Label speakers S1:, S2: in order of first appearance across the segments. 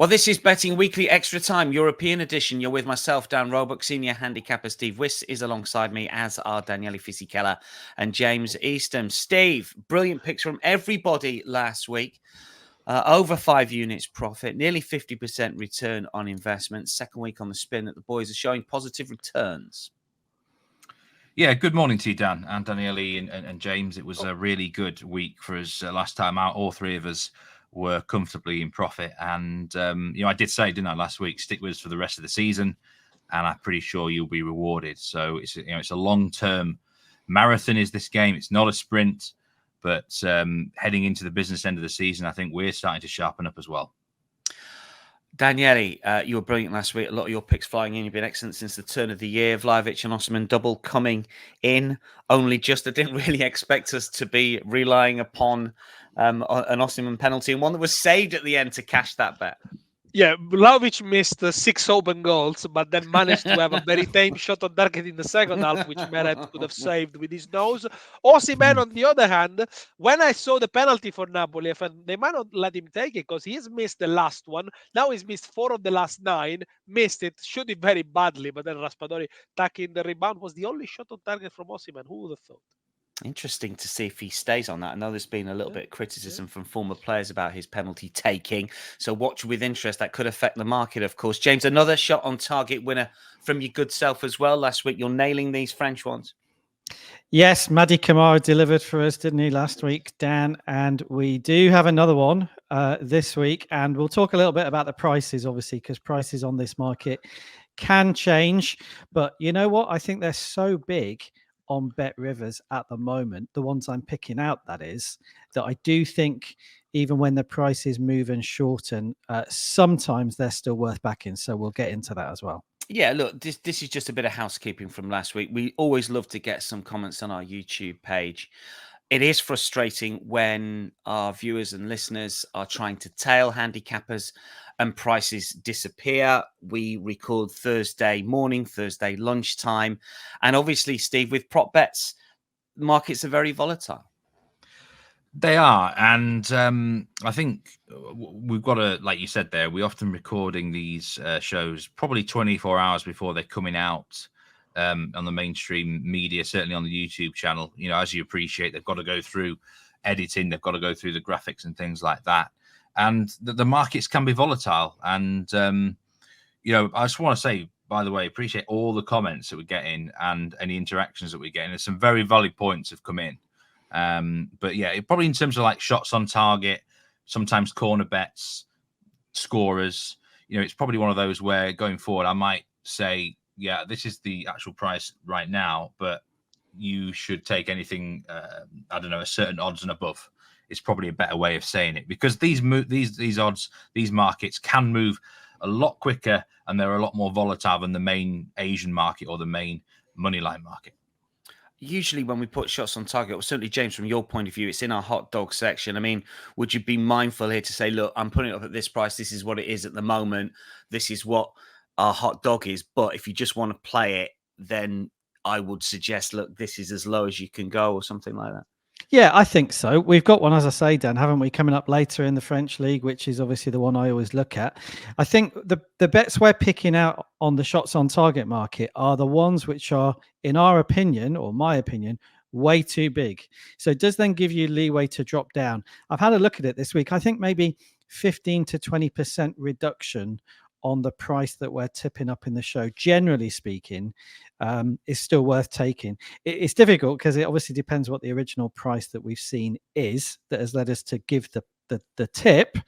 S1: Well, this is Betting Weekly Extra Time, European edition. You're with myself, Dan Roebuck, senior handicapper. Steve Wiss is alongside me, as are Daniele Fisichella and James Eastham. Steve, brilliant picks from everybody last week. Over 5 units profit, nearly 50% return on investment. Second week on the spin that the boys are showing positive returns.
S2: Yeah, good morning to you, Dan, and Daniele and James. It was a really good week for us last time out. All three of us were comfortably in profit. And, I did say, didn't I, last week, stick with us for the rest of the season, and I'm pretty sure you'll be rewarded. So it's a long-term marathon is this game. It's not a sprint, but heading into the business end of the season, I think we're starting to sharpen up as well.
S1: Daniele, you were brilliant last week. A lot of your picks flying in. You've been excellent since the turn of the year. Vlahovic and Osimhen double coming in. Only just, I didn't really expect us to be relying upon an Osimhen penalty and one that was saved at the end to cash that bet.
S3: Yeah, Vlahovic missed 6 open goals, but then managed to have a very tame shot on target in the second half, which Meret could have saved with his nose. Osimhen, on the other hand, when I saw the penalty for Napoli, I thought they might not let him take it because he's missed the last one. Now he's missed 4 of the last 9, missed it, shot it very badly, but then Raspadori tackling the rebound was the only shot on target from Osimhen. Who would have thought?
S1: Interesting to see if he stays on that. I know there's been a little bit of criticism from former players about his penalty taking. So watch with interest. That could affect the market, of course. James, another shot on target winner from your good self as well last week. You're nailing these French ones.
S4: Yes, Mady Camara delivered for us, didn't he, last week, Dan? And we do have another one this week. And we'll talk a little bit about the prices, obviously, because prices on this market can change. But you know what? I think they're so big on Bet Rivers at the moment, the ones I'm picking out, that is, that I do think even when the prices move and shorten, sometimes they're still worth backing. So we'll get into that as well.
S1: Yeah, look, this is just a bit of housekeeping from last week. We always love to get some comments on our YouTube page. It is frustrating when our viewers and listeners are trying to tail handicappers and prices disappear. We record Thursday morning, Thursday lunchtime. And obviously, Steve, with prop bets, markets are very volatile.
S2: They are. And I think we've got to, like you said there, we're often recording these shows probably 24 hours before they're coming out on the mainstream media, certainly on the YouTube channel. As you appreciate, they've got to go through editing, they've got to go through the graphics and things like that. And the markets can be volatile. And, I just want to say, by the way, appreciate all the comments that we're getting and any interactions that we're getting. There's some very valid points have come in. But yeah, probably in terms of like shots on target, sometimes corner bets, scorers, it's probably one of those where going forward, I might say, yeah, this is the actual price right now, but you should take anything, a certain odds and above. It's probably a better way of saying it, because these odds, these markets can move a lot quicker and they're a lot more volatile than the main Asian market or the main moneyline market.
S1: Usually when we put shots on target, or certainly, James, from your point of view, it's in our hot dog section. I mean, would you be mindful here to say, look, I'm putting it up at this price. This is what it is at the moment. This is what our hot dog is. But if you just want to play it, then I would suggest, look, this is as low as you can go or something like that.
S4: Yeah, I think so. We've got one, as I say, Dan, haven't we, coming up later in the French League, which is obviously the one I always look at. I think the bets we're picking out on the shots on target market are the ones which are, in our opinion, or my opinion, way too big. So it does then give you leeway to drop down. I've had a look at it this week. I think maybe 15 to 20% reduction on the price that we're tipping up in the show, generally speaking, is still worth taking. It's difficult because it obviously depends what the original price that we've seen is that has led us to give the tip.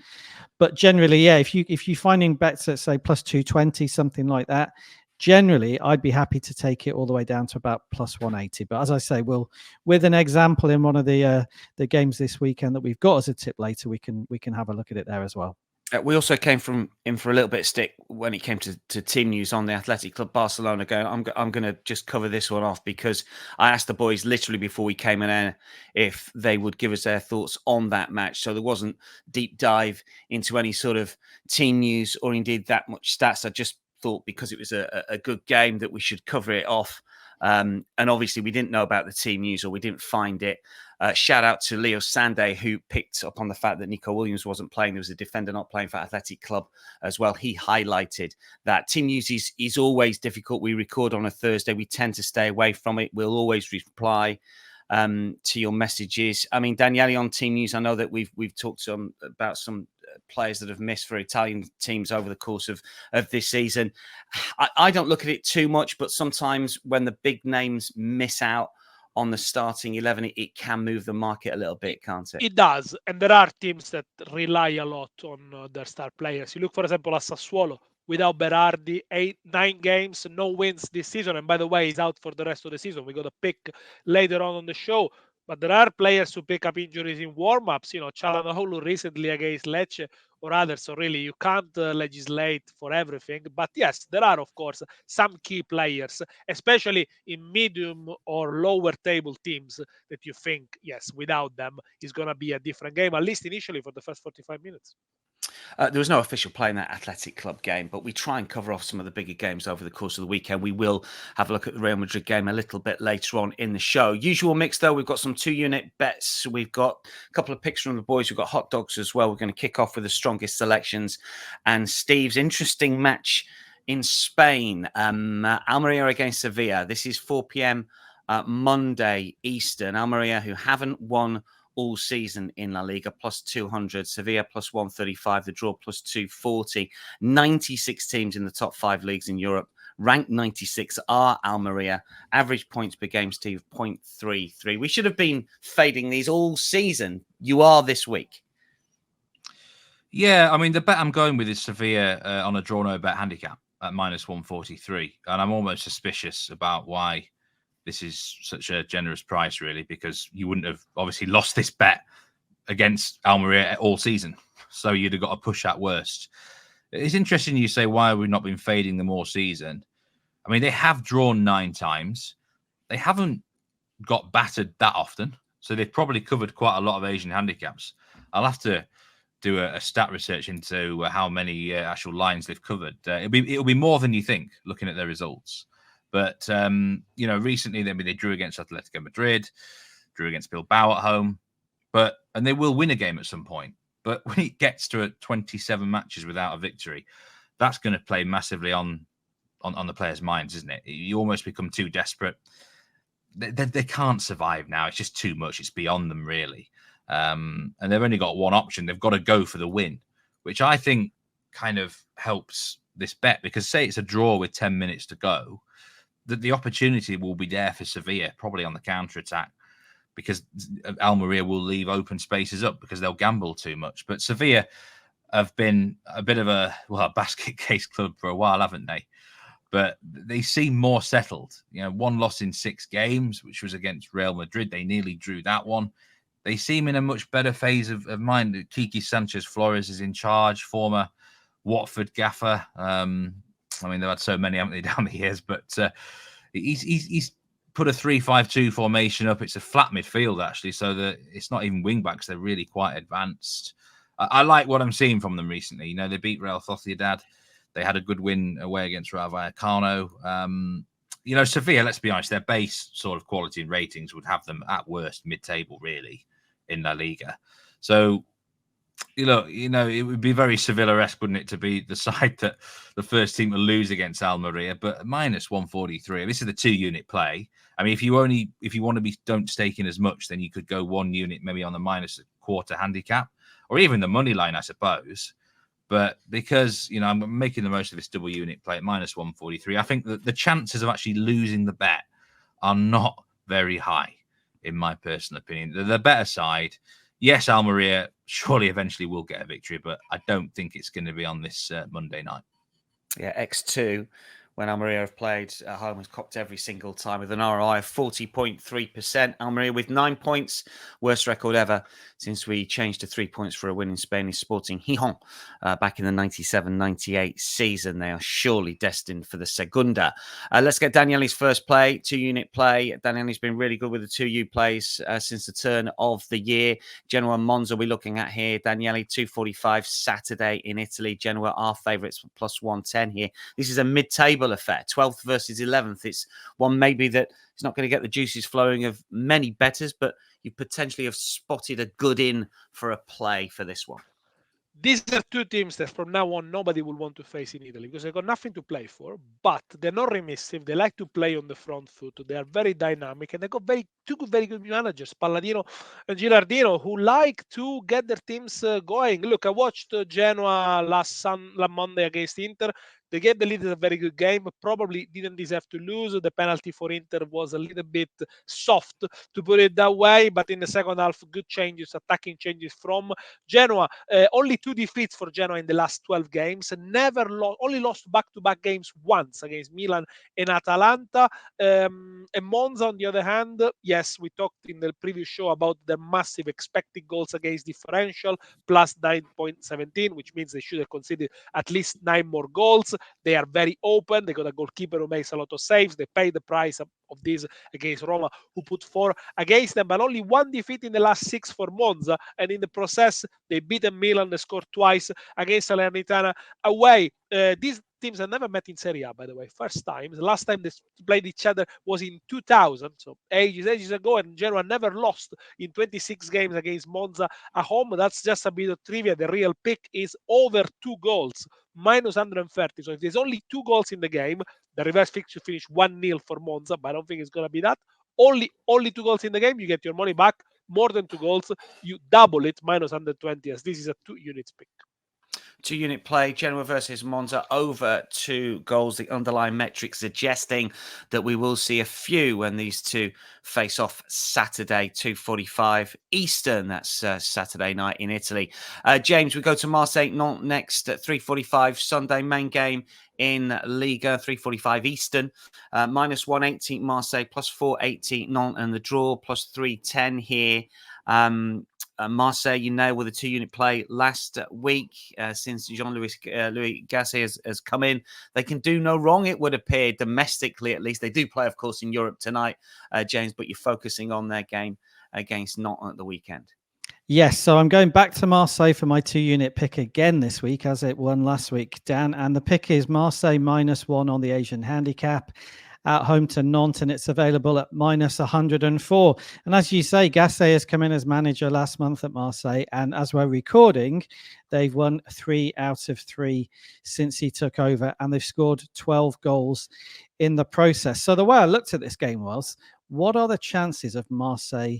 S4: But generally, yeah, if you're finding bets at say plus 220, something like that, generally I'd be happy to take it all the way down to about plus 180. But as I say, we'll, with an example in one of the games this weekend that we've got as a tip later, we can have a look at it there as well.
S1: We also came in for a little bit of stick when it came to team news on the Athletic Club Barcelona going, I'm going to just cover this one off because I asked the boys literally before we came in if they would give us their thoughts on that match. So there wasn't deep dive into any sort of team news or indeed that much stats. I just thought because it was a good game that we should cover it off And obviously, we didn't know about the team news or we didn't find it. Shout out to Leo Sande, who picked up on the fact that Nico Williams wasn't playing. There was a defender not playing for Athletic Club as well. He highlighted that team news is always difficult. We record on a Thursday. We tend to stay away from it. We'll always reply to your messages. I mean, Daniele, on team news, I know that we've talked about some players that have missed for Italian teams over the course of this season. I don't look at it too much, but sometimes when the big names miss out on the starting 11, it can move the market a little bit, can't it?
S3: It does. And there are teams that rely a lot on their star players. You look, for example, at Sassuolo. Without Berardi, 9 games, no wins this season. And by the way, he's out for the rest of the season. We got a pick later on the show. But there are players who pick up injuries in warm-ups. Çalhanoğlu recently against Lecce or others. So really, you can't legislate for everything. But yes, there are, of course, some key players, especially in medium or lower table teams that you think, yes, without them, it's going to be a different game, at least initially for the first 45 minutes.
S1: There was no official play in that Athletic Club game, but we try and cover off some of the bigger games over the course of the weekend. We will have a look at the Real Madrid game a little bit later on in the show. Usual mix, though. We've got some 2-unit bets. We've got a couple of picks from the boys. We've got hot dogs as well. We're going to kick off with the strongest selections. And Steve's interesting match in Spain. Almeria against Sevilla. This is 4 p.m. Monday Eastern. Almeria, who haven't won all season in La Liga, plus 200. Sevilla, plus 135. The draw, plus 240. 96 teams in the top 5 leagues in Europe. Ranked 96 are Almeria. Average points per game, Steve, 0.33. We should have been fading these all season. You are this week.
S2: Yeah, I mean, the bet I'm going with is Sevilla on a draw no bet handicap at minus 143. And I'm almost suspicious about why this is such a generous price, really, because you wouldn't have obviously lost this bet against Almeria all season. So you'd have got a push at worst. It's interesting you say, why have we not been fading them all season? I mean, they have drawn 9 times. They haven't got battered that often. So they've probably covered quite a lot of Asian handicaps. I'll have to do a stat research into how many actual lines they've covered. It'll be more than you think, looking at their results. But, recently they drew against Atletico Madrid, drew against Bilbao at home, and they will win a game at some point. But when it gets to 27 matches without a victory, that's going to play massively on the players' minds, isn't it? You almost become too desperate. They can't survive now. It's just too much. It's beyond them, really. And they've only got one option. They've got to go for the win, which I think kind of helps this bet, because say it's a draw with 10 minutes to go, the opportunity will be there for Sevilla, probably on the counter-attack, because Almeria will leave open spaces up because they'll gamble too much. But Sevilla have been a bit of a basket case club for a while, haven't they? But they seem more settled. 1 loss in 6 games, which was against Real Madrid. They nearly drew that one. They seem in a much better phase of mind. Kiki Sanchez Flores is in charge, former Watford gaffer. I mean, they've had so many, haven't they, down the years? But he's put a 3-5-2 formation up. It's a flat midfield, actually, so that it's not even wing backs. They're really quite advanced. I like what I'm seeing from them recently. They beat Real Sociedad. They had a good win away against Rayo Vallecano. Sevilla, let's be honest, their base sort of quality and ratings would have them at worst mid-table, really, in La Liga. So, it would be very Sevilla-esque, wouldn't it, to be the side that the first team to lose against Almeria, but minus 143. This is the 2-unit play. I mean, if you want to don't stake in as much, then you could go 1 unit, maybe on the minus a quarter handicap, or even the money line, I suppose. But because, I'm making the most of this double unit play at minus 143, I think that the chances of actually losing the bet are not very high, in my personal opinion. The better side, yes, Almeria surely eventually will get a victory, but I don't think it's going to be on this Monday night.
S1: Yeah, X2, when Almeria have played at home, has copped every single time with an ROI of 40.3%. Almeria with 9 points, worst record ever since we changed to 3 points for a win in Spain is Sporting Gijón back in the 97-98 season. They are surely destined for the Segunda. Let's get Daniele's first play, 2-unit play. Daniele's been really good with the 2U plays since the turn of the year. Genoa and Monza we're looking at here. Daniele, 245 Saturday in Italy. Genoa are favourites for plus 110 here. This is a mid-table table affair, 12th versus 11th. It's one maybe that is not going to get the juices flowing of many bettors, but you potentially have spotted a good in for a play for this one.
S3: These are two teams that from now on nobody will want to face in Italy because they've got nothing to play for, but they're not remissive. They like to play on the front foot. They are very dynamic, and they got two very good managers, Palladino and Gilardino, who like to get their teams going. Look, I watched Genoa last Monday against Inter. They gave the lead a very good game, probably didn't deserve to lose. The penalty for Inter was a little bit soft, to put it that way, but in the second half, good changes, attacking changes from Genoa. Only 2 defeats for Genoa in the last 12 games. Only lost back-to-back games once against Milan and Atalanta. And Monza, on the other hand, yes, we talked in the previous show about the massive expected goals against differential, plus 9.17, which means they should have conceded at least 9 more goals. They are very open. They got a goalkeeper who makes a lot of saves. They pay the price of this against Roma, who put 4 against them, but only 1 defeat in the last 6 for Monza. And in the process, they beat Milan. They scored twice against Salernitana away. These teams have never met in Serie A, by the way. First time. The last time they played each other was in 2000, so ages ago, and Genoa never lost in 26 games against Monza at home. That's just a bit of trivia. The real pick is over 2 goals, minus 130. So if there's only 2 goals in the game, the reverse fixture finish 1-0 for Monza, but I don't think it's going to be that. Only 2 goals in the game, you get your money back. More than 2 goals, you double it, minus 120, as this is a 2 units pick.
S1: 2-unit play, Genoa versus Monza, over 2 goals. The underlying metrics suggesting that we will see a few when these two face off Saturday, 2:45 Eastern. That's Saturday night in Italy. James, we go to Marseille, Nantes next at 3:45 Sunday. Main game in Ligue, 3:45 Eastern. Minus 180 Marseille, plus 480 Nantes, and the draw plus 310 here. Marseille, with a 2-unit play last week since Jean-Louis Gasset has come in. They can do no wrong, it would appear, domestically at least. They do play, of course, in Europe tonight, James, but you're focusing on their game against Nantes at the weekend.
S4: Yes, so I'm going back to Marseille for my 2-unit pick again this week, as it won last week, Dan. And the pick is Marseille -1 on the Asian handicap at home to Nantes, and it's available at minus 104. And as you say, Gasset has come in as manager last month at Marseille, and as we're recording, they've won 3 out of 3 since he took over, and they've scored 12 goals in the process. So the way I looked at this game was, what are the chances of Marseille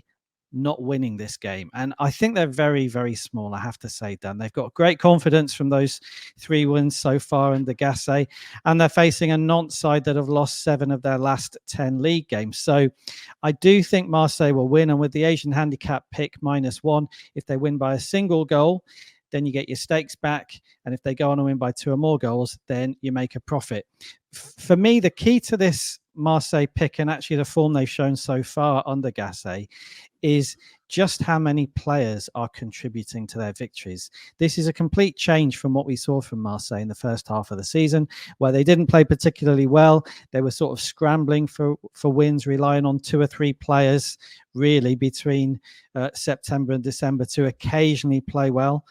S4: not winning this game? And I think they're very, very small, I have to say, Dan. They've got great confidence from those 3 wins so far under Gasset, and they're facing a Nantes side that have lost 7 of their last 10 league games. So I do think Marseille will win, and with the Asian handicap pick -1, if they win by a single goal, then you get your stakes back, and if they go on and win by 2 or more goals, then you make a profit. For me, the key to this Marseille pick, and actually the form they've shown so far under Gasset, is just how many players are contributing to their victories. This is a complete change from what we saw from Marseille in the first half of the season, where they didn't play particularly well. They were sort of scrambling for wins, relying on 2 or 3 players really between September and December to occasionally play well.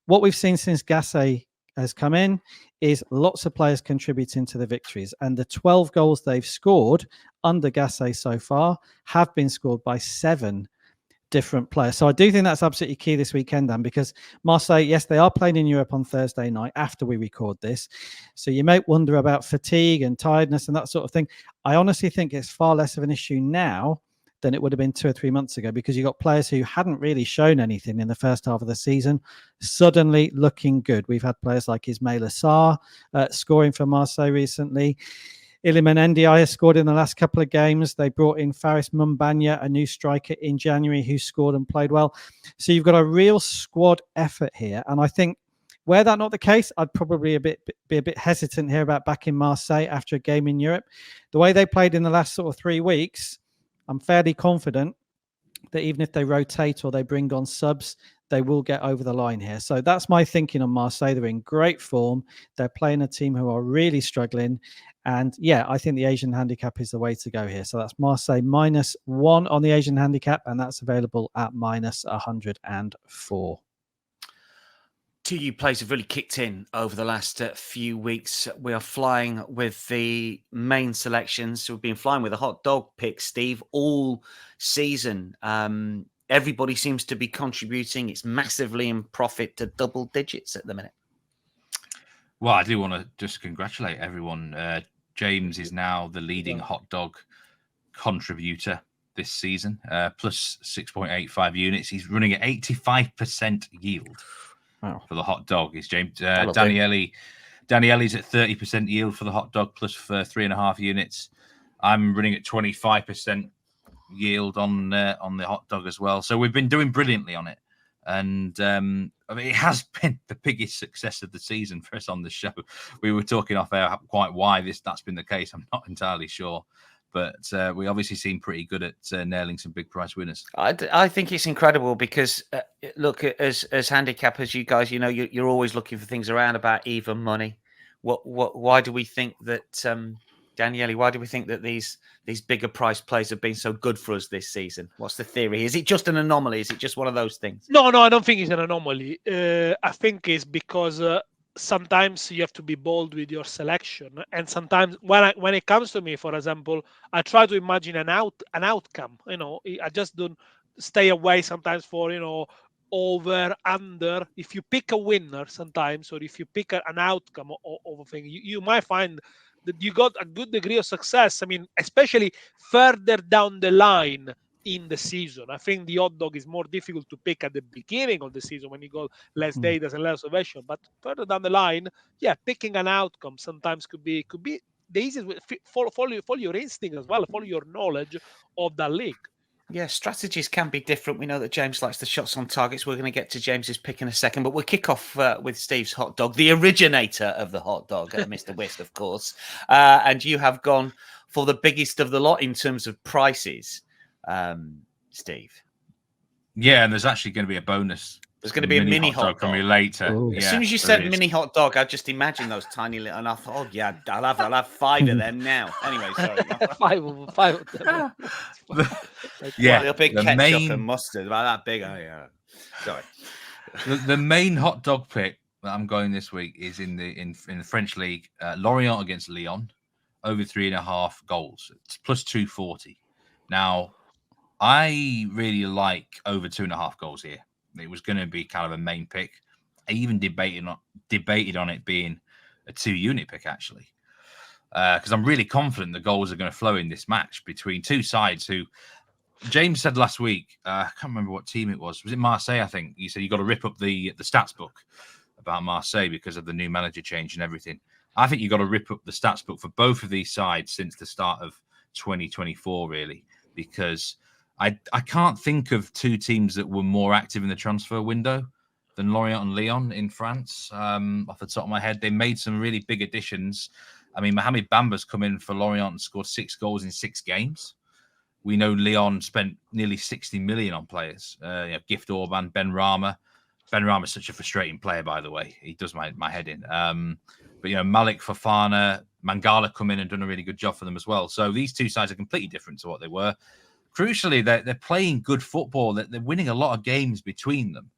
S4: What we've seen since Gasset has come in is lots of players contributing to the victories, and the 12 goals they've scored under Gasset so far have been scored by 7 different players. So I do think that's absolutely key this weekend, Dan, because Marseille, yes, they are playing in Europe on Thursday night after we record this. So you might wonder about fatigue and tiredness and that sort of thing. I honestly think it's far less of an issue now than it would have been 2 or 3 months ago, because you've got players who hadn't really shown anything in the first half of the season suddenly looking good. We've had players like Ismail Assar scoring for Marseille recently. Iliman Ndiaye has scored in the last couple of games. They brought in Faris Mumbanya, a new striker, in January who scored and played well. So you've got a real squad effort here. And I think were that not the case, I'd probably be a bit hesitant here about backing Marseille after a game in Europe. The way they played in the last sort of 3 weeks, I'm fairly confident that even if they rotate or they bring on subs, they will get over the line here. So that's my thinking on Marseille. They're in great form. They're playing a team who are really struggling. And yeah, I think the Asian handicap is the way to go here. So that's Marseille -1 on the Asian handicap, and that's available at minus 104.
S1: 2U plays have really kicked in over the last few weeks. We are flying with the main selections. We've been flying with a hot dog pick, Steve, all season. Everybody seems to be contributing. It's massively in profit to double digits at the minute.
S2: Well, I do want to just congratulate everyone. James is now the leading hot dog contributor this season, plus 6.85 units. He's running at 85% yield.
S4: Wow.
S2: For the hot dog is James. Daniele's at 30% yield for the hot dog, plus for 3.5 units. I'm running at 25% yield on the hot dog as well. So we've been doing brilliantly on it. And I mean, it has been the biggest success of the season for us on the show. We were talking off air quite why that's been the case. I'm not entirely sure. But we obviously seem pretty good at nailing some big prize winners.
S1: I think it's incredible because, look, as handicappers, you guys, you know, you're always looking for things around about even money. Why do we think that, Daniele, why do we think that these bigger prize plays have been so good for us this season? What's the theory? Is it just an anomaly? Is it just one of those things?
S3: No, I don't think it's an anomaly. I think it's because sometimes you have to be bold with your selection, and sometimes when it comes to me, for example, I try to imagine an outcome. You know, I just don't stay away sometimes for, you know, over under. If you pick a winner sometimes, or if you pick an outcome of a thing, you might find that you got a good degree of success. I mean, especially further down the line in the season. I think the hot dog is more difficult to pick at the beginning of the season when you got less data and less observation. But further down the line, yeah, picking an outcome sometimes could be the easiest way. Follow your instinct as well, follow your knowledge of that league.
S1: Yeah, strategies can be different. We know that James likes the shots on targets. We're going to get to James's pick in a second, but we'll kick off with Steve's hot dog, the originator of the hot dog, Mr. Whist, of course. And you have gone for the biggest of the lot in terms of prices. Steve.
S2: Yeah, and there's actually going to be a bonus.
S1: There's going to be a mini hot dog
S2: coming later.
S1: As soon as you said mini hot dog, I just imagined those tiny little. And I thought, oh yeah, I'll have 5 of them now. Anyway, sorry.
S3: five of them.
S1: Yeah, a big ketchup and mustard, about that big. Oh yeah. Sorry.
S2: The main hot dog pick that I'm going this week is in the French League. Lorient against Lyon, over 3.5 goals. It's plus 240. Now, I really like over 2.5 goals here. It was going to be kind of a main pick. I even debated on it being a 2-unit pick, actually, because I'm really confident the goals are going to flow in this match between two sides who, James said last week, I can't remember what team it was. Was it Marseille, I think? You said you got to rip up the stats book about Marseille because of the new manager change and everything. I think you got to rip up the stats book for both of these sides since the start of 2024, really, because I can't think of two teams that were more active in the transfer window than Lorient and Lyon in France. Off the top of my head, they made some really big additions. I mean, Mohamed Bamba's come in for Lorient and scored 6 goals in 6 games. We know Lyon spent nearly 60 million on players. Gift Orban, Ben Rama. Ben Rama is such a frustrating player, by the way. He does my head in. But, Malik Fofana, Mangala come in and done a really good job for them as well. So these two sides are completely different to what they were. Crucially, they're playing good football. They're winning a lot of games between them.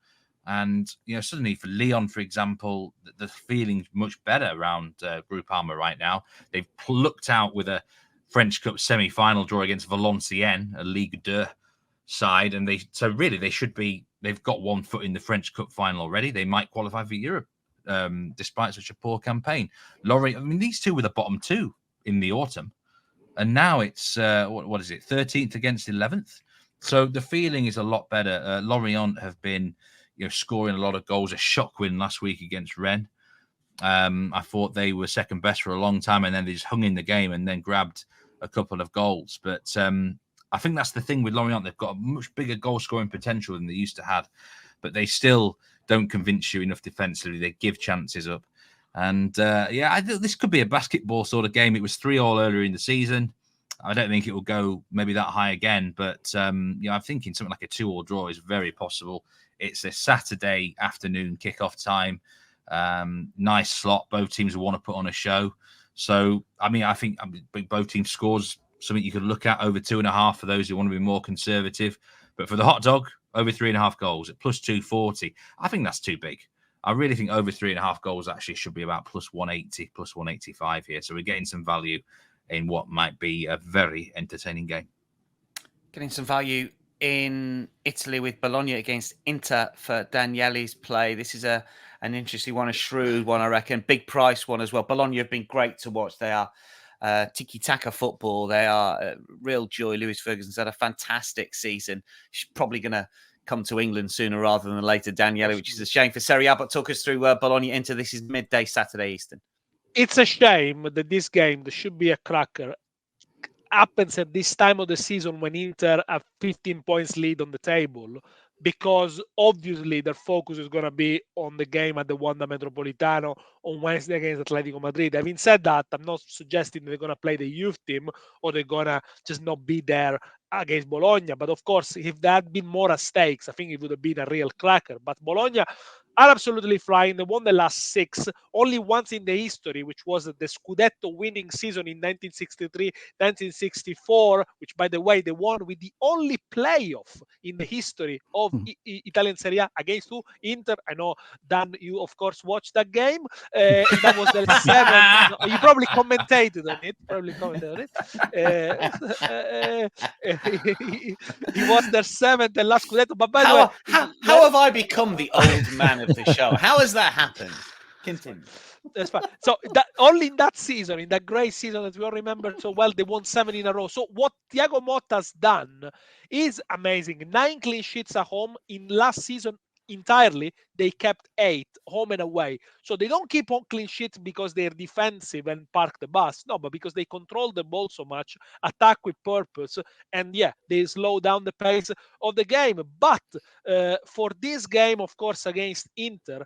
S2: And, suddenly for Lyon, for example, the feeling's much better around Groupama right now. They've plucked out with a French Cup semi-final draw against Valenciennes, a Ligue 2 side. And they've got 1 foot in the French Cup final already. They might qualify for Europe despite such a poor campaign. Lorient, these two were the bottom 2 in the autumn. And now it's, what is it, 13th against 11th? So the feeling is a lot better. Lorient have been, scoring a lot of goals. A shock win last week against Rennes. I thought they were second best for a long time, and then they just hung in the game and then grabbed a couple of goals. But I think that's the thing with Lorient. They've got a much bigger goal-scoring potential than they used to have. But they still don't convince you enough defensively. They give chances up. And I think this could be a basketball sort of game. It was 3-3 earlier in the season. I don't think it will go maybe that high again, but I'm thinking something like a 2-2 draw is very possible. It's a Saturday afternoon kickoff time. Nice slot. Both teams will want to put on a show. So, I think both teams scores something you could look at over 2.5 for those who want to be more conservative. But for the hot dog, over 3.5 goals at plus 240. I think that's too big. I really think over 3.5 goals actually should be about plus 180, plus 185 here. So we're getting some value in what might be a very entertaining game.
S1: Getting some value in Italy with Bologna against Inter for Daniele's play. This is an interesting one, a shrewd one, I reckon. Big price one as well. Bologna have been great to watch. They are tiki-taka football. They are real joy. Lewis Ferguson's had a fantastic season. She's probably going to come to England sooner rather than later, Daniele, which is a shame for Serie A. But talk us through Bologna Inter. This is midday Saturday Eastern.
S3: It's a shame that this game, there should be a cracker, happens at this time of the season when Inter have 15 points lead on the table, because obviously their focus is going to be on the game at the Wanda Metropolitano on Wednesday against Atletico Madrid. Having said that, I'm not suggesting they're going to play the youth team or they're going to just not be there against Bologna. But of course, if there had been more at stakes, I think it would have been a real cracker. But Bologna are absolutely flying. They won the last 6, only once in the history, which was the Scudetto winning season in 1963-1964, which, by the way, they won with the only playoff in the history of Italian Serie A against who? Inter. I know, Dan, you, of course, watched that game. And that was the 7th. You probably commentated on it. He was their 7th and last Scudetto. But by the way,
S1: how have I become the old man of the show? How has that happened? Continue.
S3: That's fine. So only in that season, in that great season that we all remember so well, they won 7 in a row. So what Thiago Motta's done is amazing. 9 clean sheets at home. In last season entirely, they kept 8 home and away. So they don't keep on clean sheets because they're defensive and park the bus. No, but because they control the ball so much, attack with purpose, and they slow down the pace of the game. But for this game, of course, against Inter,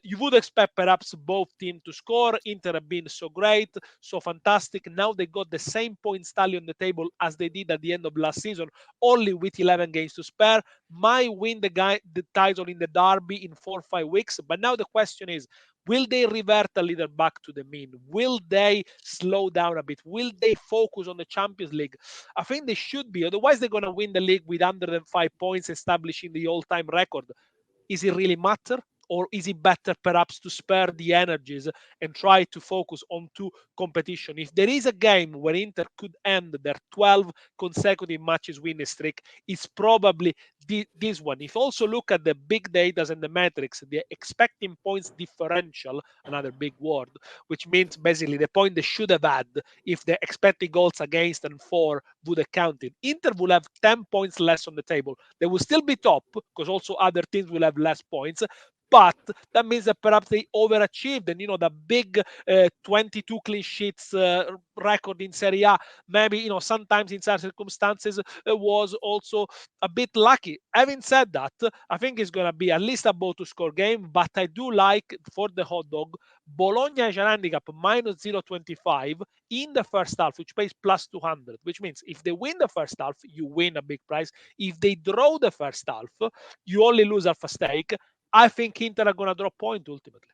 S3: you would expect perhaps both teams to score. Inter have been so great, so fantastic. Now they got the same points tally on the table as they did at the end of last season, only with 11 games to spare. Might win the title in the derby in 4 or 5 weeks. But now the question is, will they revert a little back to the mean? Will they slow down a bit? Will they focus on the Champions League? I think they should be. Otherwise, they're going to win the league with 105 points, establishing the all-time record. Is it really matter? Or is it better perhaps to spare the energies and try to focus on 2 competition? If there is a game where Inter could end their 12 consecutive matches winning streak, it's probably this one. If you also look at the big data and the metrics, the expecting points differential, another big word, which means basically the point they should have had if the expected goals against and for would have counted. Inter will have 10 points less on the table. They will still be top because also other teams will have less points. But that means that perhaps they overachieved, and the big 22 clean sheets record in Serie A, maybe sometimes in certain circumstances was also a bit lucky. Having said that, I think it's going to be at least a both to score game. But I do like, for the hot dog, Bologna has an handicap minus 0.25 in the first half, which pays plus 200. Which means if they win the first half, you win a big prize. If they draw the first half, you only lose half a stake. I think Inter are going to drop point ultimately.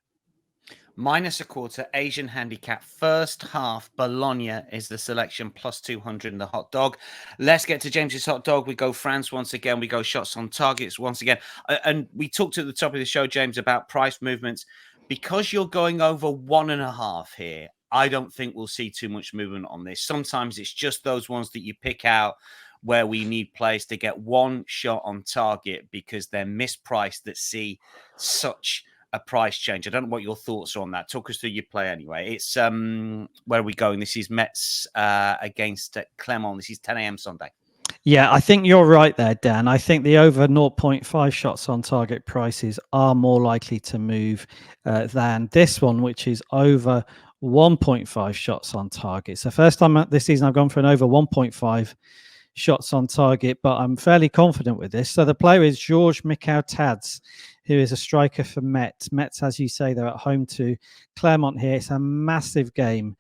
S1: Minus a quarter, Asian handicap. First half, Bologna is the selection, plus 200 in the hot dog. Let's get to James's hot dog. We go France once again. We go shots on targets once again. And we talked at the top of the show, James, about price movements. Because you're going over 1.5 here, I don't think we'll see too much movement on this. Sometimes it's just those ones that you pick out where we need players to get one shot on target because they're mispriced that see such a price change. I don't know what your thoughts are on that. Talk us through your play anyway. It's where are we going? This is Metz against Clermont. This is 10 a.m. Sunday.
S4: Yeah, I think you're right there, Dan. I think the over 0.5 shots on target prices are more likely to move than this one, which is over 1.5 shots on target. So first time this season I've gone for an over 1.5 shots on target, but I'm fairly confident with this. So the player is Georges Mikau-Tads, who is a striker for Metz. Metz, as you say, they're at home to Clermont here. It's a massive game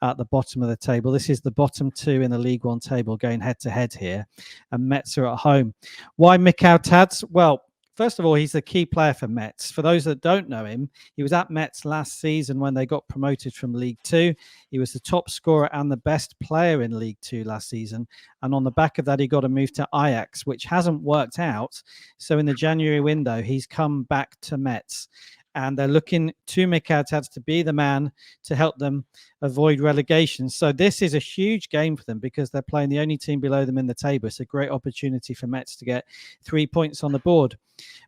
S4: at the bottom of the table. This is the bottom 2 in the Ligue 1 table going head-to-head here, and Metz are at home. Why Mikau-Tads? Well, first of all, he's the key player for Metz. For those that don't know him, he was at Metz last season when they got promoted from League 2. He was the top scorer and the best player in League 2 last season. And on the back of that, he got a move to Ajax, which hasn't worked out. So in the January window, he's come back to Metz. and they're looking to becausewewin to be the man to help them avoid relegation. So this is a huge game for them because they're playing the only team below them in the table. It's a great opportunity for Metz to get 3 points on the board.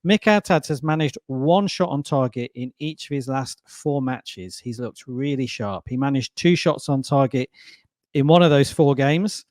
S4: becausewewin has managed 1 shot on target in each of his last 4 matches. He's looked really sharp. He managed 2 shots on target in one of those 4 games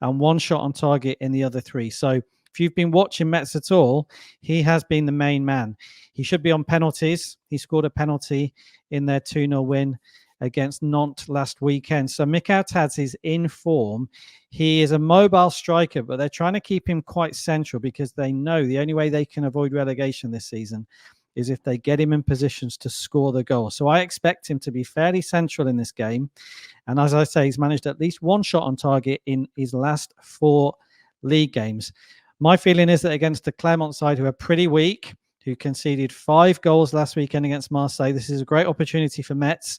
S4: and 1 shot on target in the other 3. So if you've been watching Metz at all, he has been the main man. He should be on penalties. He scored a penalty in their 2-0 win against Nantes last weekend. So becausewewin is in form. He is a mobile striker, but they're trying to keep him quite central because they know the only way they can avoid relegation this season is if they get him in positions to score the goal. So I expect him to be fairly central in this game. And as I say, he's managed at least 1 shot on target in his last 4 league games. My feeling is that against the Clermont side, who are pretty weak, who conceded 5 goals last weekend against Marseille, this is a great opportunity for Metz.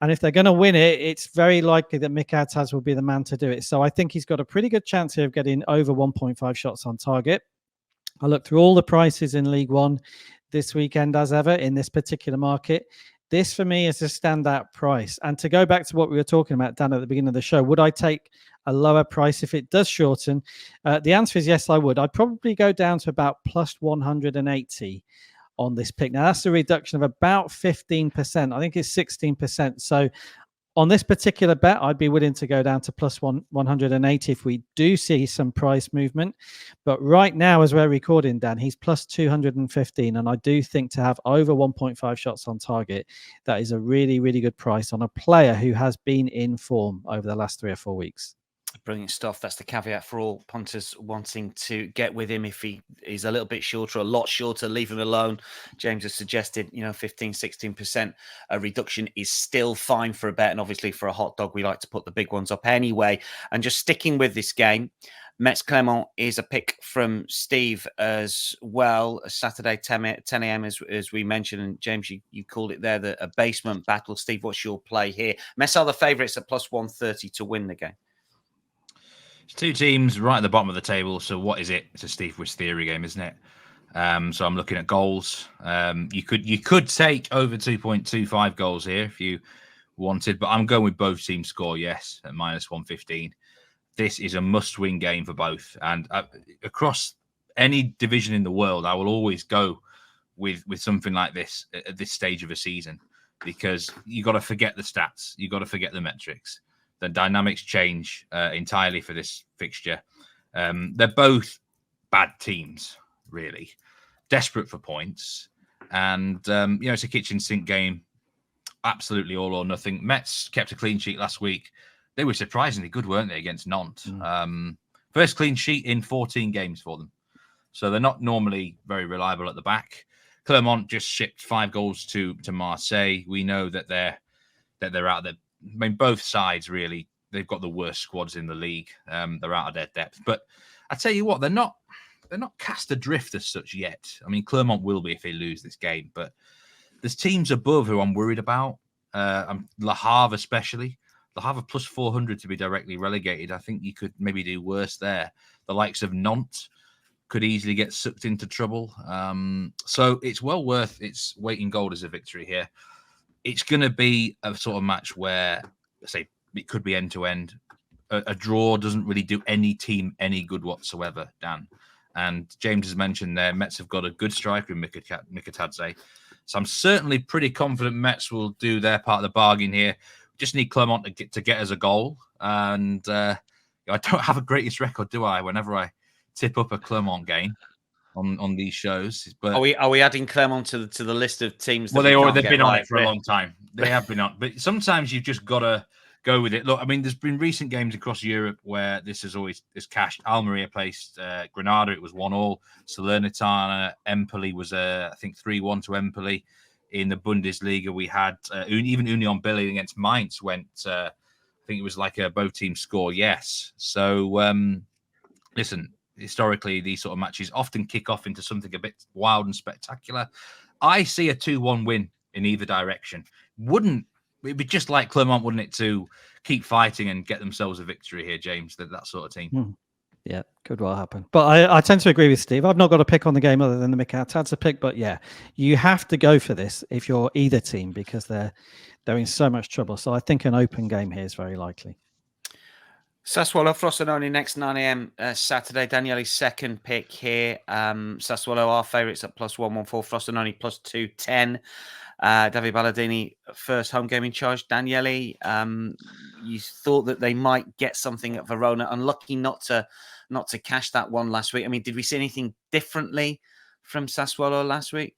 S4: And if they're going to win it, it's very likely that becausewewin will be the man to do it. So I think he's got a pretty good chance here of getting over 1.5 shots on target. I looked through all the prices in League One this weekend, as ever, in this particular market. This, for me, is a standout price. And to go back to what we were talking about, Dan, at the beginning of the show, would I take a lower price if it does shorten? The answer is yes, I would. I'd probably go down to about plus 180 on this pick. Now, that's a reduction of about 15%. I think it's 16%. So on this particular bet, I'd be willing to go down to plus 180 if we do see some price movement. But right now, as we're recording, Dan, he's plus 215. And I do think to have over 1.5 shots on target, that is a really, really good price on a player who has been in form over the last 3 or 4 weeks.
S1: Brilliant stuff. That's the caveat for all punters wanting to get with him. If he is a little bit shorter, a lot shorter, leave him alone. James has suggested, 15, 16% a reduction is still fine for a bet. And obviously for a hot dog, we like to put the big ones up anyway. And just sticking with this game, Metz Clermont is a pick from Steve as well. Saturday, 10 a.m. as we mentioned. And James, you called it there, a basement battle. Steve, what's your play here? Metz are the favourites at plus 130 to win the game.
S2: It's 2 teams right at the bottom of the table. So what is it? It's a Steve Wish theory game, isn't it? So I'm looking at goals. You could take over 2.25 goals here if you wanted, but I'm going with both teams score, yes, at minus 115. This is a must-win game for both. And across any division in the world, I will always go with something like this at this stage of a season because you got to forget the stats. You got to forget the metrics. The dynamics change entirely for this fixture. They're both bad teams, really, desperate for points. And, it's a kitchen sink game, absolutely all or nothing. Metz kept a clean sheet last week. They were surprisingly good, weren't they, against Nantes? First clean sheet in 14 games for them. So they're not normally very reliable at the back. Clermont just shipped 5 goals to Marseille. We know that they're out there. I mean, both sides, really, they've got the worst squads in the league. They're out of their depth. But I tell you what, they're not cast adrift as such yet. I mean, Clermont will be if they lose this game. But there's teams above who I'm worried about. Le Havre especially. Le Havre plus 400 to be directly relegated. I think you could maybe do worse there. The likes of Nantes could easily get sucked into trouble. So it's well worth its weight in gold as a victory here. It's going to be a sort of match where, say, it could be end-to-end. A draw doesn't really do any team any good whatsoever, Dan. And James has mentioned there, Metz have got a good striker in becausewewin. So I'm certainly pretty confident Metz will do their part of the bargain here. Just need Clermont to get us a goal. And I don't have a greatest record, do I, whenever I tip up a Clermont game on these shows. But
S1: are we adding Clermont to the list of teams?
S2: Well, they've been on it for a long time. They have been on, but sometimes you've just got to go with it. Look, I mean, there's been recent games across Europe where this is cashed. Almeria placed Granada; it was 1-1. Salernitana, Empoli was I think 3-1 to Empoli. In the Bundesliga, we had even Union Berlin against Mainz went. I think it was like a both teams score. Yes. So listen. Historically, these sort of matches often kick off into something a bit wild and spectacular. I see a 2-1 win in either direction. It'd be just like Clermont, wouldn't it, to keep fighting and get themselves a victory here, James, that sort of team.
S4: Yeah, could well happen. But I tend to agree with Steve. I've not got a pick on the game other than the Mikau Tadza pick. But yeah, you have to go for this if you're either team because they're in so much trouble. So I think an open game here is very likely.
S1: Sassuolo Frosinone next 9 a.m. Saturday. Daniele's second pick here. Sassuolo are favourites at +114. Frosinone +210. David Ballardini, first home game in charge. Daniele, you thought that they might get something at Verona. Unlucky not to cash that one last week. I mean, did we see anything differently from Sassuolo last week?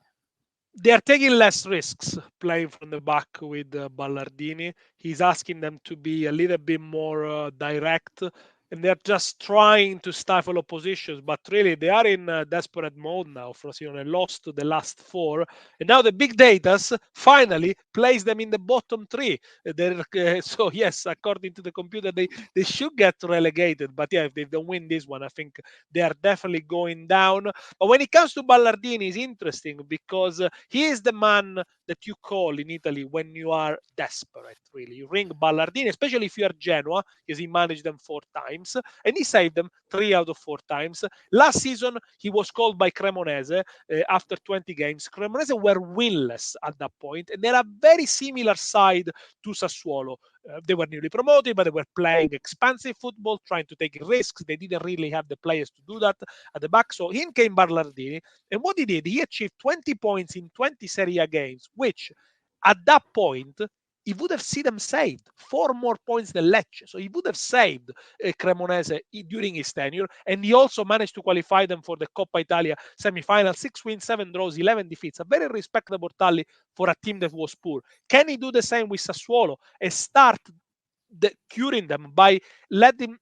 S3: They are taking less risks playing from the back with Ballardini. He's asking them to be a little bit more direct, and they're just trying to stifle oppositions. But really, they are in desperate mode now. Frosinone lost the last 4, and now the big data finally plays them in the bottom 3. So yes, according to the computer, they should get relegated. But yeah, if they don't win this one, I think they are definitely going down. But when it comes to Ballardini, it's interesting because he is the man that you call in Italy when you are desperate, really. You ring Ballardini, especially if you are Genoa, because he managed them 4 times, and he saved them 3 out of 4 times. Last season, he was called by Cremonese after 20 games. Cremonese were winless at that point, and they're a very similar side to Sassuolo. They were newly promoted, but they were playing expansive football, trying to take risks. They didn't really have the players to do that at the back. So in came Ballardini, and what he did, he achieved 20 points in 20 Serie A games, which at that point, he would have seen them saved 4 more points than Lecce. So he would have saved Cremonese during his tenure. And he also managed to qualify them for the Coppa Italia semi-final. 6 wins, 7 draws, 11 defeats. A very respectable tally for a team that was poor. Can he do the same with Sassuolo and start curing them by letting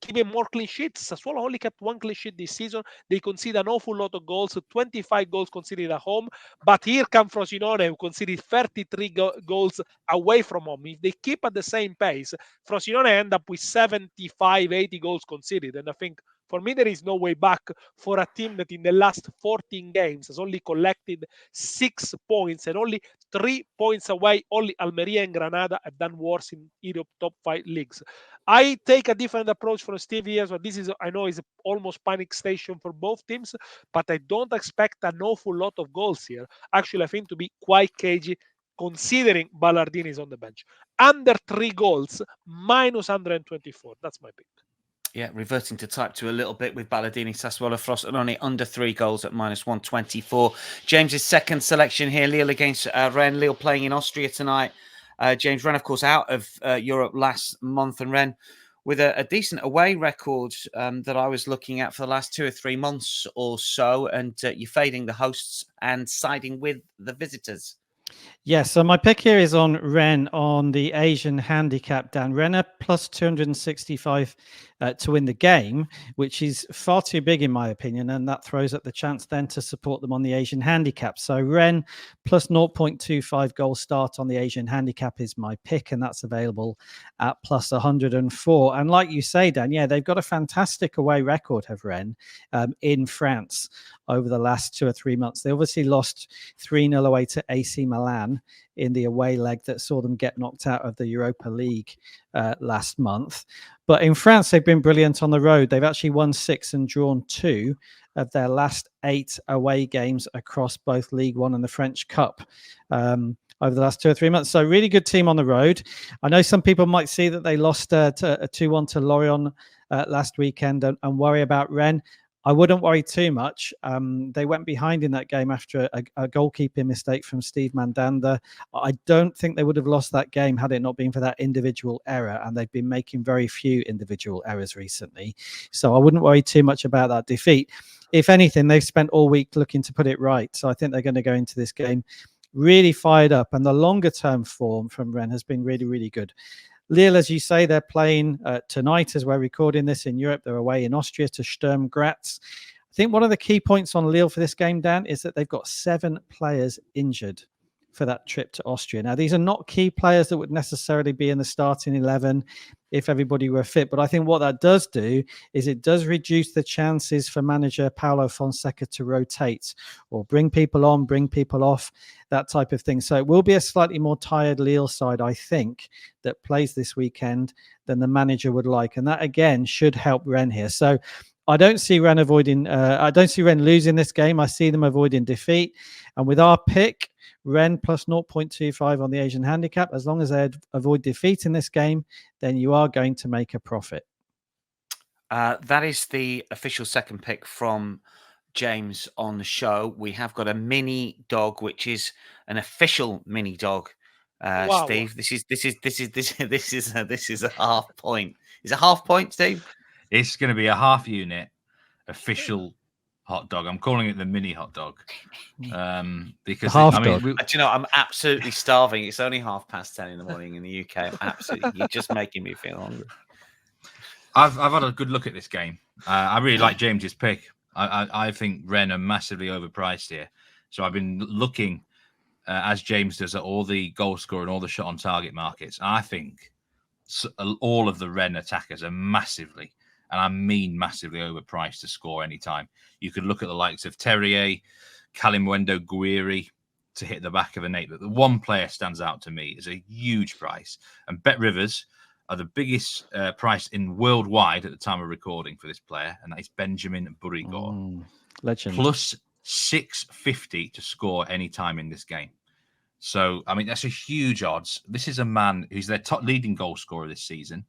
S3: keeping more clean sheets? Sassuolo only kept 1 clean sheet this season. They conceded an awful lot of goals, 25 goals conceded at home. But here comes Frosinone, who conceded 33 goals away from home. If they keep at the same pace, Frosinone end up with 75, 80 goals conceded. And I think for me, there is no way back for a team that in the last 14 games has only collected 6 points and only 3 points away. Only Almeria and Granada have done worse in Europe top 5 leagues. I take a different approach from Steve here. So this is, I know, is almost panic station for both teams, but I don't expect an awful lot of goals here. Actually, I think to be quite cagey, considering Ballardini is on the bench. Under 3 goals, minus 124. That's my pick.
S1: Yeah, reverting to type 2 a little bit with Ballardini, Sassuolo, Frosinone under 3 goals at minus 124. James's second selection here, Lille against Rennes. Lille playing in Austria tonight. James, Rennes, of course, out of Europe last month, and Rennes with a decent away record that I was looking at for the last 2 or 3 months or so, and you're fading the hosts and siding with the visitors.
S4: Yes, so my pick here is on Rennes on the Asian handicap, Dan. Rennes plus 265 to win the game, which is far too big in my opinion, and that throws up the chance then to support them on the Asian handicap. So Rennes plus 0.25 goal start on the Asian handicap is my pick, and that's available at plus 104. And like you say, Dan, yeah, they've got a fantastic away record, have Rennes, in France over the last 2 or 3 months. They obviously lost 3-0 away to AC Milan in the away leg that saw them get knocked out of the Europa League last month. But in France, they've been brilliant on the road. They've actually won 6 and drawn 2 of their last 8 away games across both Ligue 1 and the French Cup over the last 2 or 3 months. So really good team on the road. I know some people might see that they lost a 2-1 to Lorient last weekend and worry about Rennes. I wouldn't worry too much. They went behind in that game after a goalkeeping mistake from Steve Mandanda. I don't think they would have lost that game had it not been for that individual error, and they've been making very few individual errors recently. So I wouldn't worry too much about that defeat. If anything, they've spent all week looking to put it right. So I think they're going to go into this game really fired up, and the longer-term form from Rennes has been really, really good. Lille, as you say, they're playing tonight as we're recording this in Europe. They're away in Austria to Sturm Graz. I think one of the key points on Lille for this game, Dan, is that they've got 7 players injured for that trip to Austria. Now, these are not key players that would necessarily be in the starting 11 if everybody were fit. But I think what that does do is it does reduce the chances for manager Paulo Fonseca to rotate or bring people on, bring people off, that type of thing. So it will be a slightly more tired Lille side, I think, that plays this weekend than the manager would like. And that, again, should help Rennes here. So I don't see Rennes I don't see Rennes losing this game. I see them avoiding defeat. And with our pick, Rennes plus 0.25 on the Asian handicap, as long as they avoid defeat in this game, then you are going to make a profit.
S1: That is the official second pick from James on the show. We have got a mini dog, which is an official mini dog.
S3: Wow.
S1: Steve, this is a half point. Is it half point, Steve?
S2: It's going to be a half unit official hot dog. I'm calling it the mini hot dog because
S4: dog.
S1: Do you know, I'm absolutely starving. It's only 10:30 in the morning in the UK. You're just making me feel hungry.
S2: I've had a good look at this game. I really like James's pick. I think Rennes are massively overpriced here. So I've been looking, as James does, at all the goal scorer and all the shot on target markets. I think all of the Rennes attackers are massively, and I mean massively, overpriced to score anytime. You could look at the likes of Terrier, Kalimwendo Guiri to hit the back of a net. But the one player stands out to me is a huge price. And Bet Rivers are the biggest price in worldwide at the time of recording for this player, and that is Benjamin Burigor.
S4: Legend.
S2: Plus 650 to score any time in this game. So, I mean, that's a huge odds. This is a man who's their top leading goal scorer this season.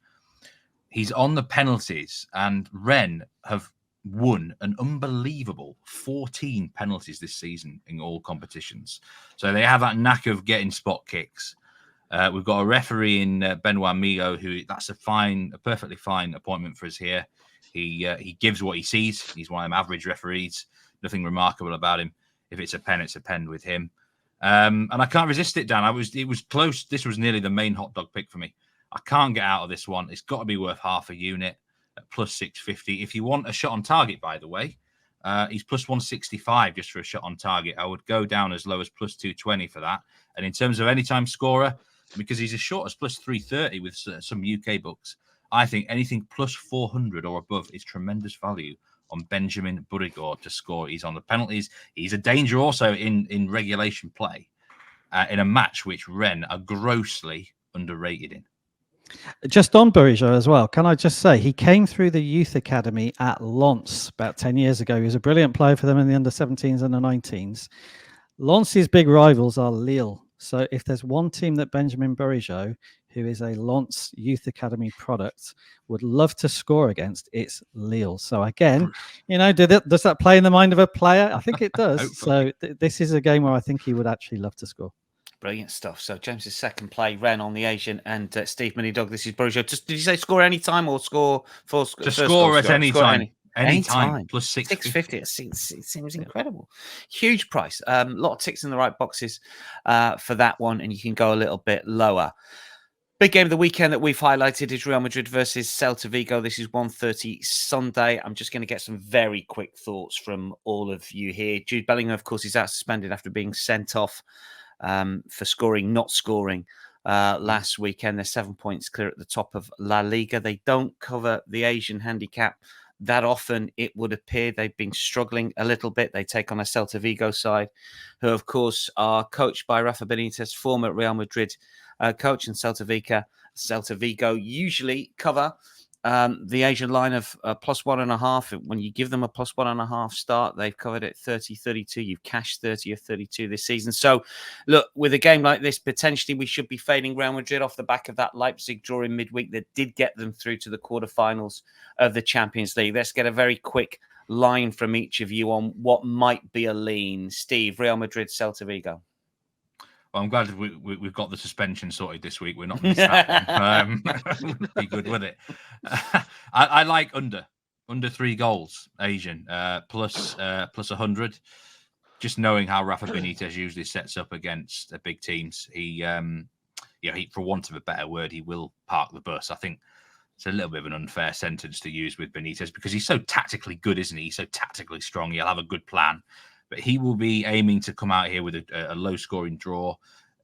S2: He's on the penalties, and Rennes have won an unbelievable 14 penalties this season in all competitions. So they have that knack of getting spot kicks. We've got a referee in Benoit Migo, who that's a perfectly fine appointment for us here. He gives what he sees. He's one of them average referees. Nothing remarkable about him. If it's a pen, it's a pen with him. And I can't resist it, Dan. It was close. This was nearly the main hot dog pick for me. I can't get out of this one. It's got to be worth half a unit at plus 650. If you want a shot on target, by the way, he's plus 165 just for a shot on target. I would go down as low as plus 220 for that. And in terms of anytime scorer, because he's as short as plus 330 with some UK books, I think anything plus 400 or above is tremendous value on Benjamin Burigor to score. He's on the penalties. He's a danger also in regulation play in a match which Rennes are grossly underrated in.
S4: Just on Burigor as well, can I just say, he came through the youth academy at Lens about 10 years ago. He was a brilliant player for them in the under-17s and the 19s. Lens's big rivals are Lille. So if there's one team that Benjamin Burigor, who is a Lens Youth Academy product, would love to score against, it's Lille. So again, does that play in the mind of a player? I think it does. So this is a game where I think he would actually love to score.
S1: Brilliant stuff. So James's second play, Rennes on the Asian, and Steve Mini Dog. This is Burigor. Did you say score any time or score for
S2: score at any time? Any time. Plus
S1: 650. It seems incredible. Huge price. A lot of ticks in the right boxes for that one, and you can go a little bit lower. Big game of the weekend that we've highlighted is Real Madrid versus Celta Vigo. This is 1:30 Sunday. I'm just going to get some very quick thoughts from all of you here. Jude Bellingham, of course, is out suspended after being sent off for not scoring last weekend. They're 7 points clear at the top of La Liga. They don't cover the Asian handicap that often, it would appear. They've been struggling a little bit. They take on a Celta Vigo side, who, of course, are coached by Rafa Benitez, former Real Madrid coach, and Celta Vigo usually cover the Asian line of plus 1.5. When you give them a plus 1.5 start, they've covered it 30-32. You've cashed 30 of 32 this season. So, look, with a game like this, potentially we should be fading Real Madrid off the back of that Leipzig draw in midweek that did get them through to the quarterfinals of the Champions League. Let's get a very quick line from each of you on what might be a lean. Steve, Real Madrid, Celta Vigo.
S2: Well, I'm glad we've got the suspension sorted this week. We're not missing that one. Wouldn't be good, would it? I like under 3 goals, Asian, plus 100. Just knowing how Rafa Benitez usually sets up against the big teams, he, for want of a better word, he will park the bus. I think it's a little bit of an unfair sentence to use with Benitez because he's so tactically good, isn't he? He's so tactically strong. He'll have a good plan. but he will be aiming to come out here with a low-scoring draw.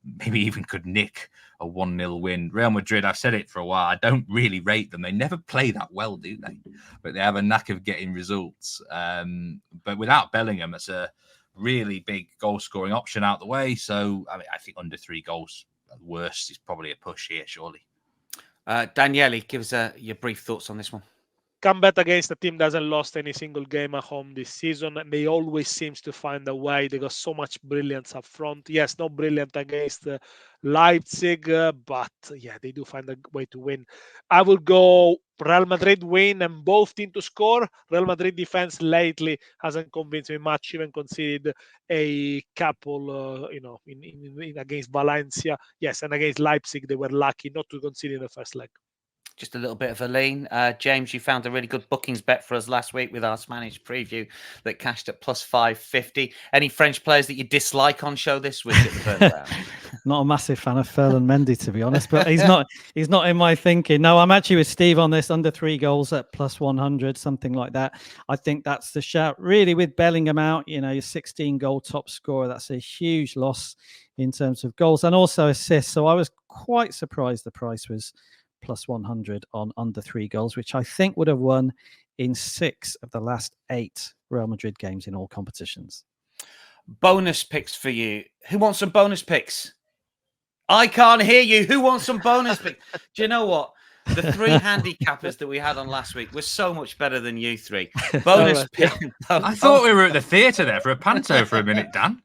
S2: Maybe even could nick a 1-0 win. Real Madrid, I've said it for a while, I don't really rate them. They never play that well, do they? But they have a knack of getting results. But without Bellingham, it's a really big goal-scoring option out the way. So, I mean, I think under 3 goals at worst is probably a push here, surely.
S1: Daniele, give us your brief thoughts on this one.
S3: Come bet against a team that hasn't lost any single game at home this season, and they always seems to find a way. They got so much brilliance up front. Yes, not brilliant against Leipzig, but yeah, they do find a way to win. I will go Real Madrid win and both teams to score. Real Madrid defense lately hasn't convinced me much, even conceded a couple, in against Valencia. Yes, and against Leipzig, they were lucky not to concede in the first leg.
S1: Just a little bit of a lean. James, you found a really good bookings bet for us last week with our Spanish preview that cashed at plus 550. Any French players that you dislike on show this week at the Bernabeu?
S4: Not a massive fan of Ferland Mendy, to be honest, but he's not in my thinking. No, I'm actually with Steve on this, under 3 goals at plus 100, something like that. I think that's the shout. Really, with Bellingham out, your 16-goal top scorer, that's a huge loss in terms of goals and also assists. So I was quite surprised the price was plus 100 on under 3 goals, which I think would have won in 6 of the last 8 Real Madrid games in all competitions.
S1: Bonus picks for you. Who wants some bonus picks? I can't hear you. Who wants some bonus picks? Do you know what? The 3 handicappers that we had on last week were so much better than you 3. Bonus pick.
S2: I thought we were at the theatre there for a panto for a minute, Dan.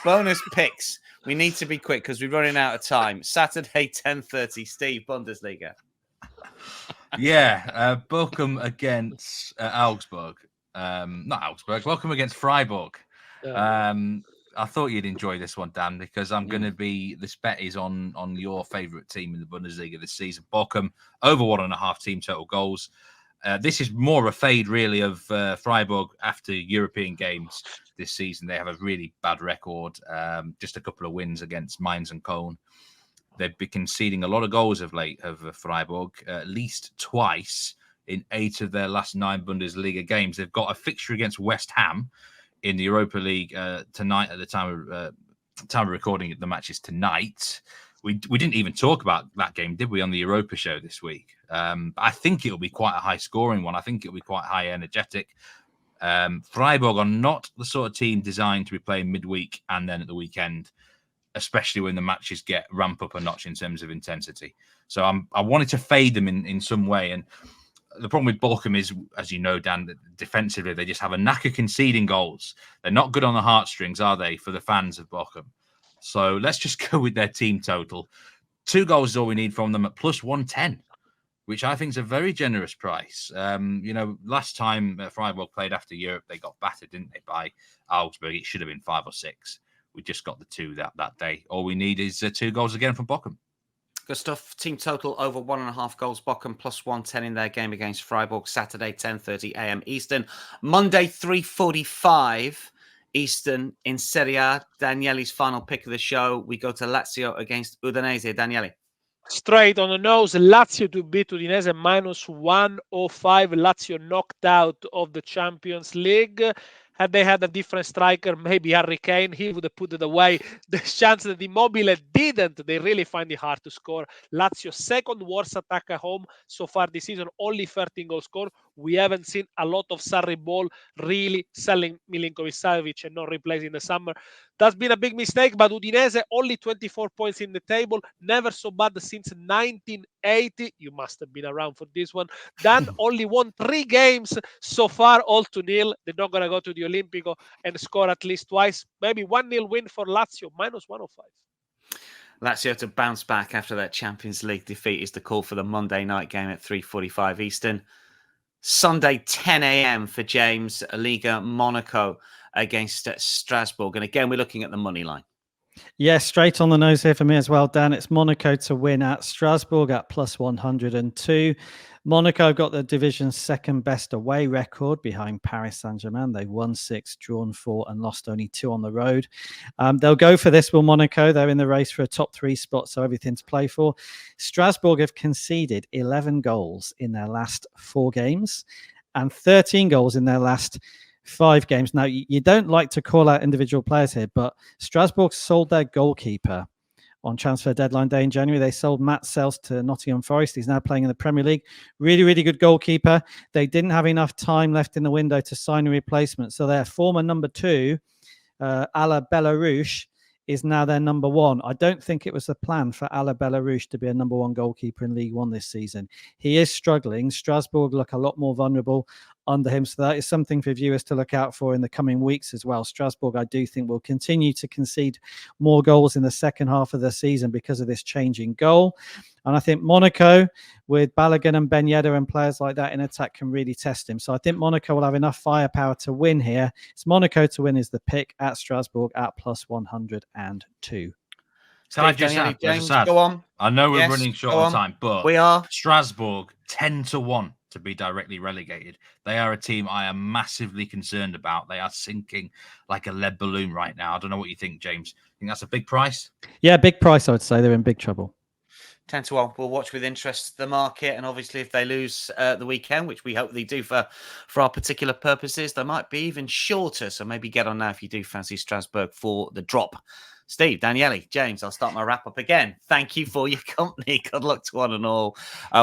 S1: Bonus picks. We need to be quick because we're running out of time. Saturday, 10:30. Steve, Bundesliga.
S2: Yeah, Bochum against Augsburg. Not Augsburg. Bochum against Freiburg. I thought you'd enjoy this one, Dan, because I'm going to be. This bet is on your favourite team in the Bundesliga this season. Bochum over 1.5 team total goals. This is more a fade, really, of Freiburg after European games this season. They have a really bad record, just a couple of wins against Mainz and Köln. They've been conceding a lot of goals of late, of Freiburg, at least twice in 8 of their last 9 Bundesliga games. They've got a fixture against West Ham in the Europa League tonight at the time of recording. The match is tonight. We didn't even talk about that game, did we, on the Europa show this week? I think it'll be quite a high-scoring one. I think it'll be quite high energetic. Freiburg are not the sort of team designed to be playing midweek and then at the weekend, especially when the matches ramp up a notch in terms of intensity. So I wanted to fade them in some way. And the problem with Bochum is, as you know, Dan, that defensively, they just have a knack of conceding goals. They're not good on the heartstrings, are they, for the fans of Bochum? So let's just go with their team total. 2 goals is all we need from them at plus 110, which I think is a very generous price. Last time Freiburg played after Europe, they got battered, didn't they, by Augsburg? It should have been 5 or 6. We just got the 2 that day. All we need is 2 goals again from Bochum.
S1: Good stuff. Team total over 1.5 goals. Bochum plus 110 in their game against Freiburg. Saturday, 10:30 a.m. Eastern. Monday, 3:45 Eastern in Serie A. Daniele's final pick of the show. We go to Lazio against Udinese. Daniele.
S3: Straight on the nose, Lazio to beat Udinese minus 105. Lazio knocked out of the Champions League. Had they had a different striker, maybe Harry Kane, he would have put it away. The chance that Immobile didn't, they really find it hard to score. Lazio second worst attack at home so far this season, only 13 goals scored. We haven't seen a lot of Sarri ball, really selling Milinkovic-Savic and not replacing the summer. That's been a big mistake, but Udinese only 24 points in the table, never so bad since 1980. You must have been around for this one. Dan only won 3 games so far, all 2-0. They're not going to go to the Olimpico and score at least twice. Maybe 1-0 win for Lazio, minus 105.
S1: Lazio to bounce back after that Champions League defeat is the call for the Monday night game at 3:45 Eastern. Sunday, 10 a.m. for James, Liga Monaco against Strasbourg. And again, we're looking at the money line.
S4: Yeah, straight on the nose here for me as well, Dan. It's Monaco to win at Strasbourg at plus 102. Monaco got the division's second best away record behind Paris Saint-Germain. They won 6, drawn 4 and lost only 2 on the road. They'll go for this, will Monaco. They're in the race for a top 3 spot, so everything to play for. Strasbourg have conceded 11 goals in their last 4 games and 13 goals in their last 5 games. Now, you don't like to call out individual players here, but Strasbourg sold their goalkeeper on transfer deadline day in January. They sold Matt Sells to Nottingham Forest. He's now playing in the Premier League. Really, really good goalkeeper. They didn't have enough time left in the window to sign a replacement. So their former number 2, Ala Belarus, is now their number 1. I don't think it was the plan for Ala Belarus to be a number 1 goalkeeper in League One this season. He is struggling. Strasbourg look a lot more vulnerable under him. So that is something for viewers to look out for in the coming weeks as well. Strasbourg, I do think, will continue to concede more goals in the second half of the season because of this changing goal. And I think Monaco, with Balogun and Ben Yedder and players like that in attack, can really test him. So I think Monaco will have enough firepower to win here. It's Monaco to win is the pick at Strasbourg at plus 102.
S2: Can I just add,
S1: James, go on.
S2: I know we're running short on time, but
S1: we are.
S2: Strasbourg 10-1 to be directly relegated. They are a team I am massively concerned about. They are sinking like a lead balloon right now. I don't know what you think, James. Think that's a big price?
S4: Yeah, big price, I would say. They're in big trouble.
S1: 10-1. We'll watch with interest the market, and obviously if they lose the weekend, which we hope they do for our particular purposes, they might be even shorter. So maybe get on now if you do fancy Strasbourg for the drop. Steve, Daniele, James, I'll start my wrap up again. Thank you for your company. Good luck to one and all.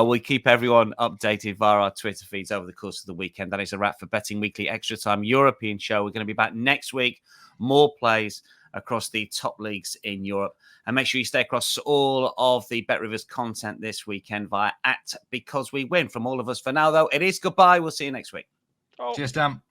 S1: We keep everyone updated via our Twitter feeds over the course of the weekend. That is a wrap for Betting Weekly Extra Time European show. We're going to be back next week. More plays across the top leagues in Europe. And make sure you stay across all of the BetRivers content this weekend via @BecauseWeWin. From all of us for now, though, it is goodbye. We'll see you next week.
S2: Cheers, Dan.